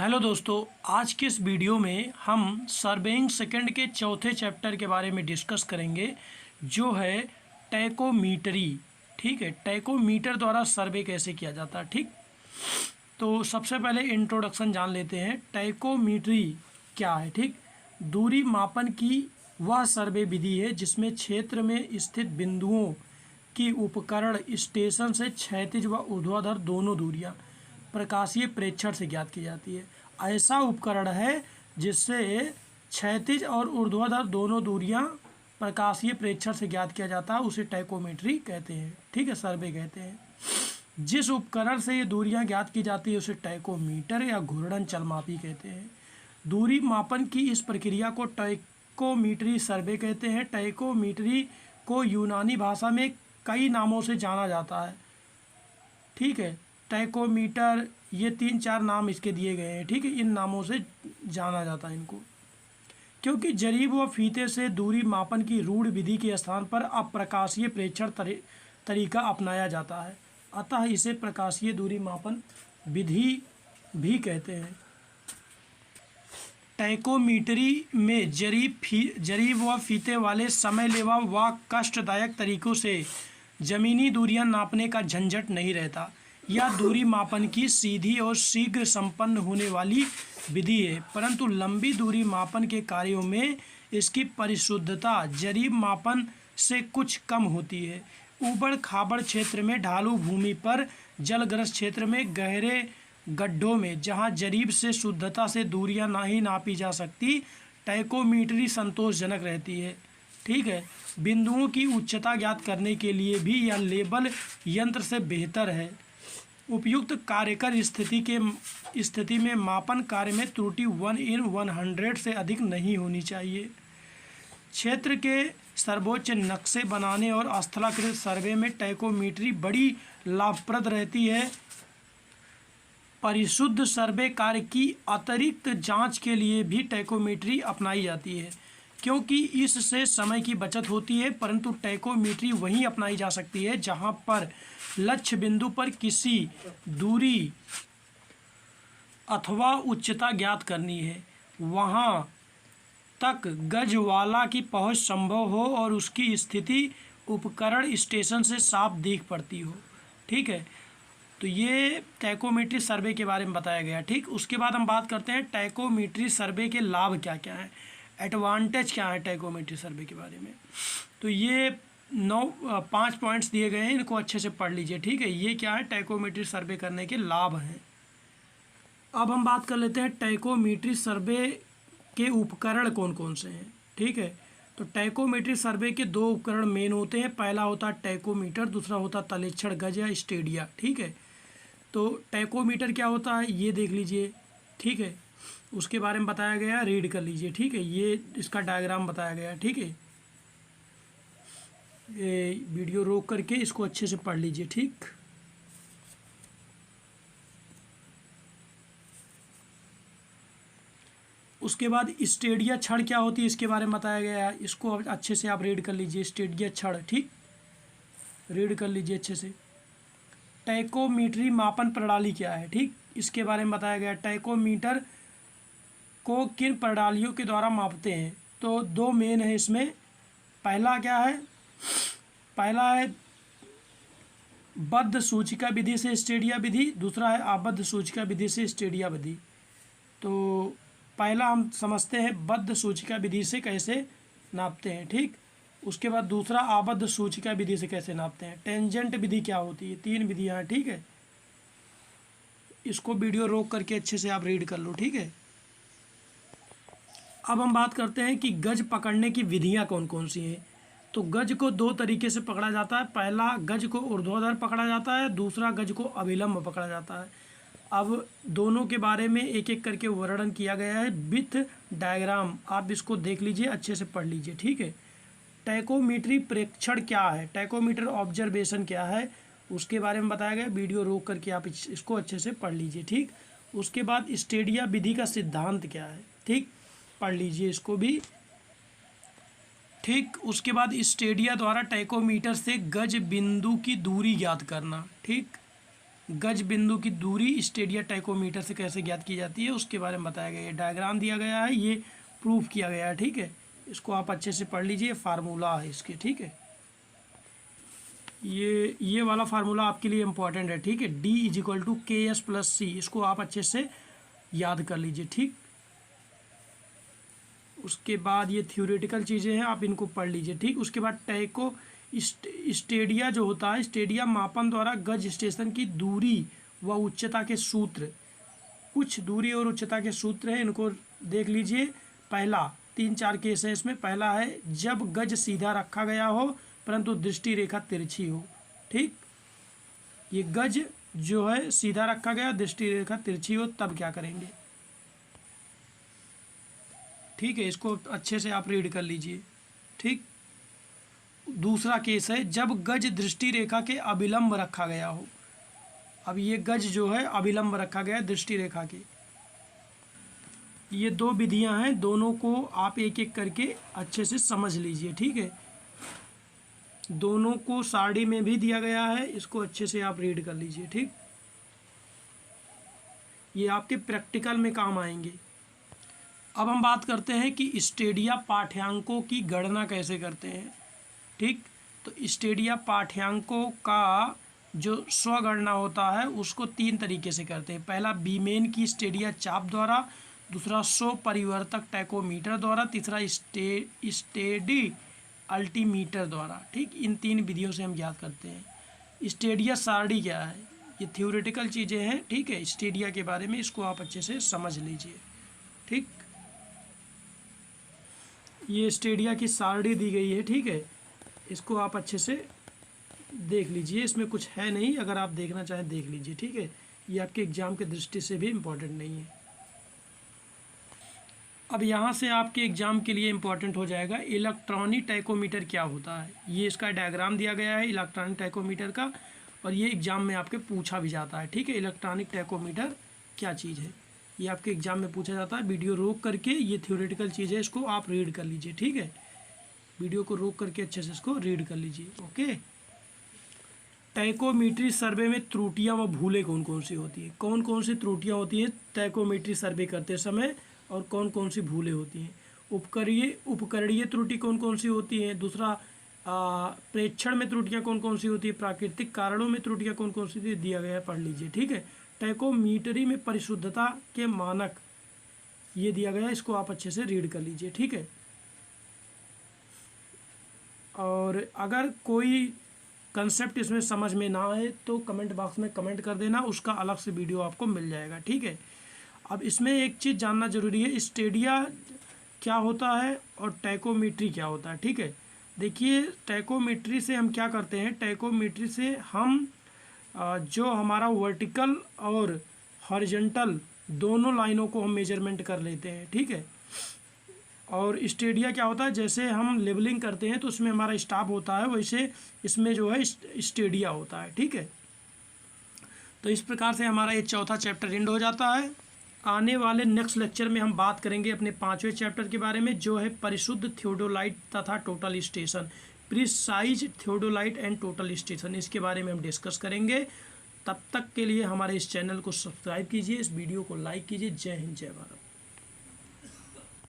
Hello दोस्तों, आज के इस वीडियो में हम सर्वेइंग सेकंड के चौथे चैप्टर के बारे में डिस्कस करेंगे जो है टैकोमीटरी। ठीक है, टैकोमीटर द्वारा सर्वे कैसे किया जाता है। ठीक, तो सबसे पहले इंट्रोडक्शन जान लेते हैं। टैकोमीटरी क्या है। ठीक, दूरी मापन की वह सर्वे विधि है जिसमें क्षेत्र में स्थित बिंदुओं की उपकरण स्टेशन से क्षैतिज व ऊर्ध्वाधर दोनों दूरियां प्रकाशीय प्रेक्षण से ज्ञात की जाती है। ऐसा उपकरण है जिससे क्षैतिज और ऊर्ध्वाधर दोनों दूरियां प्रकाशीय प्रेक्षण से ज्ञात किया जाता है, उसे टैकोमेट्री कहते हैं। ठीक है, सर्वे कहते हैं। जिस उपकरण से ये दूरियां ज्ञात की जाती है उसे टैकोमीटर या घूर्णन चलमापी कहते हैं। दूरी मापन की इस प्रक्रिया को टैकोमीट्री सर्वे कहते हैं। टैकोमीट्री को यूनानी भाषा में कई नामों से जाना जाता है। ठीक है, टैकोमीटर, ये 3-4 नाम इसके दिए गए हैं। ठीक है, इन नामों से जाना जाता है इनको, क्योंकि जरीब व फीते से दूरी मापन की रूढ़ विधि के स्थान पर अप्रकाशीय प्रेक्षण तरीका अपनाया जाता है, अतः इसे प्रकाशीय दूरी मापन विधि भी कहते हैं। टैकोमीटरी में जरीब व फीते वाले समयलेवा व कष्टदायक तरीकों से ज़मीनी दूरियां नापने का झंझट नहीं रहता। यह दूरी मापन की सीधी और शीघ्र संपन्न होने वाली विधि है, परंतु लंबी दूरी मापन के कार्यों में इसकी परिशुद्धता जरीब मापन से कुछ कम होती है। ऊबड़ खाबड़ क्षेत्र में, ढालू भूमि पर, जलग्रस्त क्षेत्र में, गहरे गड्ढों में, जहां जरीब से शुद्धता से दूरियां नहीं नापी जा सकती, टैकोमीट्री संतोषजनक रहती है। ठीक है, बिंदुओं की उच्चता ज्ञात करने के लिए भी यह लेबल यंत्र से बेहतर है। उपयुक्त कार्यकर स्थिति में मापन कार्य में त्रुटि 1/100 से अधिक नहीं होनी चाहिए। क्षेत्र के सर्वोच्च नक्शे बनाने और स्थलाकृत सर्वे में टैकोमीट्री बड़ी लाभप्रद रहती है। परिशुद्ध सर्वे कार्य की अतिरिक्त जांच के लिए भी टैकोमीट्री अपनाई जाती है, क्योंकि इससे समय की बचत होती है, परंतु टैकोमीट्री वहीं अपनाई जा सकती है जहां पर लक्ष्य बिंदु पर किसी दूरी अथवा उच्चता ज्ञात करनी है, वहां तक गजवाला की पहुंच संभव हो और उसकी स्थिति उपकरण स्टेशन से साफ दिख पड़ती हो। ठीक है, तो ये टैकोमीट्री सर्वे के बारे में बताया गया। ठीक, उसके बाद हम बात करते हैं टैकोमीट्री सर्वे के लाभ क्या क्या हैं, एडवांटेज क्या है टैकोमीट्री सर्वे के बारे में। तो ये 5 पॉइंट्स दिए गए हैं, इनको अच्छे से पढ़ लीजिए। ठीक है, ये क्या है टैकोमीट्री सर्वे करने के लाभ हैं। अब हम बात कर लेते हैं टैकोमीट्री सर्वे के उपकरण कौन कौन से हैं। ठीक है, तो टैकोमीट्री सर्वे के 2 उपकरण मेन होते हैं। पहला होता है टैकोमीटर, दूसरा होता है तलेक्षण गज या स्टेडिया। ठीक है, तो टैकोमीटर क्या होता है ये देख लीजिए। ठीक है, उसके बारे में बताया गया, रीड कर लीजिए। ठीक है, ये इसका डायग्राम बताया गया है। ठीक है, ये वीडियो रोक करके इसको अच्छे से पढ़ लीजिए। ठीक, उसके बाद स्टेडिया छड़ क्या होती है इसके बारे में बताया गया है, इसको अच्छे से आप रीड कर लीजिए। स्टेडिया छड़, ठीक, रीड कर लीजिए अच्छे से। टैकोमीट्री मापन प्रणाली क्या है, ठीक, इसके बारे में बताया गया। टैकोमीटर को किन प्रणालियों के द्वारा मापते हैं, तो 2 मेन है इसमें। पहला क्या है, पहला है बद्ध सूचिका विधि से स्टेडिया विधि, दूसरा है आबद्ध सूचिका विधि से स्टेडिया विधि। तो पहला हम समझते हैं बद्ध सूचिका विधि से कैसे नापते हैं। ठीक, उसके बाद दूसरा आबद्ध सूचिका विधि से कैसे नापते हैं। टेंजेंट विधि क्या होती है, 3 विधियां हैं। ठीक है, इसको वीडियो रोक करके अच्छे से आप रीड कर लो। ठीक है, अब हम बात करते हैं कि गज पकड़ने की विधियां कौन कौन सी हैं। तो गज को 2 तरीके से पकड़ा जाता है। पहला गज को ऊर्ध्वाधर पकड़ा जाता है, दूसरा गज को अभिलंब पकड़ा जाता है। अब दोनों के बारे में एक एक करके वर्णन किया गया है विथ डायग्राम, आप इसको देख लीजिए, अच्छे से पढ़ लीजिए। ठीक है, टैकोमीट्री प्रेक्षण क्या है, टैकोमीटर ऑब्जर्वेशन क्या है, उसके बारे में बताया गया। वीडियो रोक करके आप इसको अच्छे से पढ़ लीजिए। ठीक, उसके बाद स्टेडिया विधि का सिद्धांत क्या है, ठीक, पढ़ लीजिए इसको भी। ठीक, उसके बाद स्टेडिया द्वारा टैकोमीटर से गज बिंदु की दूरी ज्ञात करना। ठीक, गज बिंदु की दूरी स्टेडिया टैकोमीटर से कैसे ज्ञात की जाती है उसके बारे में बताया गया है। डायग्राम दिया गया है, ये प्रूफ किया गया है, ठीक है। इसको आप अच्छे से पढ़ लीजिए, फार्मूला है इसके, ठीक है। ये वाला फार्मूला आपके लिए इम्पोर्टेंट है, ठीक है। D=KS+C, इसको आप अच्छे से याद कर लीजिए, ठीक। उसके बाद ये थ्योरेटिकल चीज़ें हैं, आप इनको पढ़ लीजिए, ठीक। उसके बाद टैको स्टेडिया जो होता है, स्टेडिया मापन द्वारा गज स्टेशन की दूरी व उच्चता के सूत्र, कुछ दूरी और उच्चता के सूत्र हैं, इनको देख लीजिए। पहला 3-4 केस है इसमें। पहला है जब गज सीधा रखा गया हो परंतु दृष्टि रेखा तिरछी हो, ठीक। ये गज जो है सीधा रखा गया, दृष्टि रेखा तिरछी हो, तब क्या करेंगे, ठीक है। इसको अच्छे से आप रीड कर लीजिए, ठीक। दूसरा केस है जब गज दृष्टि रेखा के अभिलंब रखा गया हो। अब ये गज जो है अभिलंब रखा गया है दृष्टि रेखा के। ये दो विधियां हैं, दोनों को आप एक एक करके अच्छे से समझ लीजिए, ठीक है। दोनों को सारणी में भी दिया गया है, इसको अच्छे से आप रीड कर लीजिए, ठीक। ये आपके प्रैक्टिकल में काम आएंगे। अब हम बात करते हैं कि स्टेडिया पाठ्यांकों की गणना कैसे करते हैं, ठीक। तो स्टेडिया पाठ्यांकों का जो स्वगणना होता है उसको 3 तरीके से करते हैं। पहला बीमेन की स्टेडिया चाप द्वारा, दूसरा स्व परिवर्तक टैकोमीटर द्वारा, तीसरा स्टेडी अल्टीमीटर द्वारा, ठीक। इन 3 विधियों से हम ज्ञात करते हैं। स्टेडिया सारणी क्या है, ये थ्योरेटिकल चीज़ें हैं, ठीक है। स्टेडिया के बारे में इसको आप अच्छे से समझ लीजिए, ठीक। ये स्टेडिया की सारणी दी गई है, ठीक है। इसको आप अच्छे से देख लीजिए, इसमें कुछ है नहीं, अगर आप देखना चाहें देख लीजिए, ठीक है। ये आपके एग्ज़ाम के दृष्टि से भी इम्पोर्टेंट नहीं है। अब यहाँ से आपके एग्ज़ाम के लिए इम्पोर्टेंट हो जाएगा इलेक्ट्रॉनिक टैकोमीटर क्या होता है। ये इसका डायग्राम दिया गया है इलेक्ट्रॉनिक टैकोमीटर का, और ये एग्ज़ाम में आपके पूछा भी जाता है, ठीक है। इलेक्ट्रॉनिक टैकोमीटर क्या चीज़ है, ये आपके एग्ज़ाम में पूछा जाता है। वीडियो रोक करके, ये थ्योरेटिकल चीज़ है, इसको आप रीड कर लीजिए, ठीक है। वीडियो को रोक करके अच्छे से इसको रीड कर लीजिए, ओके। टैकोमीट्री सर्वे में त्रुटियां व भूलें कौन कौन सी होती हैं, कौन कौन सी त्रुटियां होती हैं टैकोमीट्री सर्वे करते समय, और कौन कौन सी भूलें होती हैं। उपकरणीय त्रुटि कौन कौन सी होती हैं, दूसरा प्रेक्षण में त्रुटियां कौन कौन सी होती है, प्राकृतिक कारणों में त्रुटियां कौन कौन सी दिया गया है, पढ़ लीजिए, ठीक है। टैकोमीट्री में परिशुद्धता के मानक ये दिया गया है, इसको आप अच्छे से रीड कर लीजिए, ठीक है। और अगर कोई कंसेप्ट इसमें समझ में ना आए तो कमेंट बॉक्स में कमेंट कर देना, उसका अलग से वीडियो आपको मिल जाएगा, ठीक है। अब इसमें एक चीज़ जानना जरूरी है, स्टेडिया क्या होता है और टैकोमीट्री क्या होता है, ठीक है। देखिए, टैकोमीट्री से हम क्या करते हैं, टैकोमीट्री से हम जो हमारा वर्टिकल और हॉरिजॉन्टल दोनों लाइनों को हम मेजरमेंट कर लेते हैं, ठीक है। और स्टेडिया क्या होता है, जैसे हम लेवलिंग करते हैं तो उसमें हमारा स्टाफ होता है, वैसे इसमें जो है स्टेडिया होता है, ठीक है। तो इस प्रकार से हमारा ये चौथा चैप्टर एंड हो जाता है। आने वाले नेक्स्ट लेक्चर में हम बात करेंगे अपने 5वें चैप्टर के बारे में, जो है परिशुद्ध थियोडोलाइट तथा total station, precise theodolite and total station, इसके बारे में हम डिस्कस करेंगे। तब तक के लिए हमारे इस चैनल को सब्सक्राइब कीजिए, इस वीडियो को लाइक कीजिए। जय हिंद, जय भारत।